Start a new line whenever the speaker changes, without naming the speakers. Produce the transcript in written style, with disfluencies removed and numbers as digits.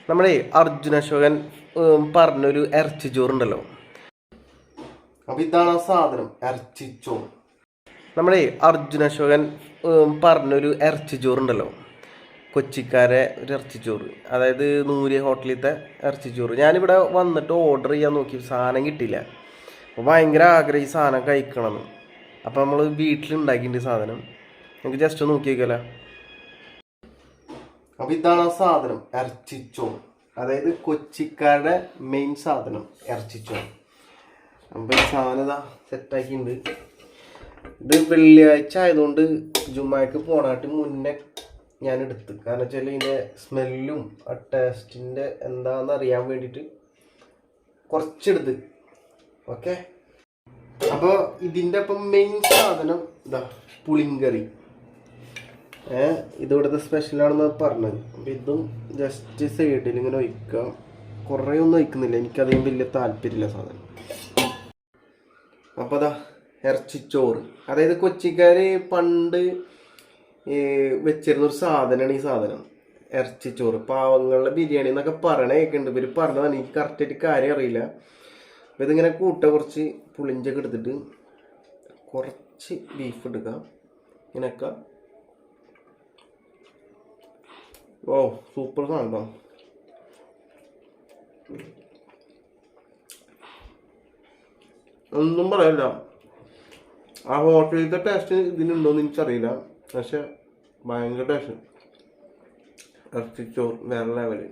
നമ്മളെ അർജുന അശോകൻ പറഞ്ഞൊരു ഇറച്ചിച്ചോറുണ്ടല്ലോ. അപ്പൊ ഇതാണ് ആ സാധനം, ഇറച്ചിച്ചോറ്. നമ്മളെ അർജുന അശോകൻ പറഞ്ഞൊരു ഇറച്ചിച്ചോറുണ്ടല്ലോ, കൊച്ചിക്കാരെ ഒരു ഇറച്ചിച്ചോറ്, അതായത് നൂര് ഹോട്ടലിലത്തെ ഇറച്ചിച്ചോറ്. ഞാനിവിടെ വന്നിട്ട് ഓർഡർ ചെയ്യാൻ നോക്കി, സാധനം കിട്ടിയില്ല. അപ്പോൾ ഭയങ്കര ആഗ്രഹം ഈ സാധനം കഴിക്കണമെന്ന്. അപ്പോൾ നമ്മൾ വീട്ടിലുണ്ടാക്കിയിട്ടുണ്ട് സാധനം. നമുക്ക് ജസ്റ്റ് ഒന്ന് നോക്കി നോക്കിയാലോ. അപ്പോൾ ഇതാണ് ആ സാധനം, ഇറച്ചിച്ചോറ്, അതായത് കൊച്ചിക്കാരുടെ മെയിൻ സാധനം ഇറച്ചിച്ചോറ്. അപ്പോൾ ഈ സാധനം ഇതാ സെറ്റാക്കിയിട്ടുണ്ട്. ഇത് വെള്ളിയാഴ്ച ആയതുകൊണ്ട് ജുമാക്ക് പോണായിട്ട് മുന്നേ ഞാൻ എടുത്ത്, കാരണം വെച്ചാൽ ഇതിൻ്റെ സ്മെല്ലും ആ ടേസ്റ്റിൻ്റെ എന്താണെന്ന് അറിയാൻ വേണ്ടിയിട്ട് കുറച്ചെടുത്ത്. ഓക്കെ, അപ്പോൾ ഇതിൻ്റെ അപ്പം മെയിൻ സാധനം ഇതാ പുളിങ്കറി. ഇതിവിടുത്തെ സ്പെഷ്യലാണെന്ന് പറഞ്ഞത്. അപ്പം ഇതും ജസ്റ്റ് സൈഡിൽ ഇങ്ങനെ ഒഴിക്കാം. കുറേ ഒന്നും ഒഴിക്കുന്നില്ല, എനിക്കധികം വലിയ താല്പര്യമില്ല സാധനം. അപ്പോൾ അതാ ഇറച്ചിച്ചോറ്, അതായത് കൊച്ചിക്കാർ പണ്ട് വെച്ചിരുന്നൊരു സാധനമാണ് ഈ സാധനം, ഇറച്ചിച്ചോറ്. പാവങ്ങളുടെ ബിരിയാണി എന്നൊക്കെ പറയണേക്കുണ്ട്. ഇവർ പറഞ്ഞതാണ്, എനിക്ക് കറക്റ്റായിട്ട് കാര്യം അറിയില്ല. അപ്പോൾ ഇതിങ്ങനെ കുറച്ച് പുളിഞ്ചൊക്കെ എടുത്തിട്ട് കുറച്ച് ബീഫ് എടുക്കാം, ഇങ്ങനെയൊക്കെ. ഓ സൂപ്പർ സാധനം. ഒന്നും പറയല്ല, ആ ഹോട്ടലിലത്തെ ടേസ്റ്റ് ഇതിനുണ്ടോയെന്ന് എനിക്കറിയില്ല, പക്ഷെ ഭയങ്കര ടേസ്റ്റ്. ഇറച്ചിച്ചോറ് വേറെ ലെവല്.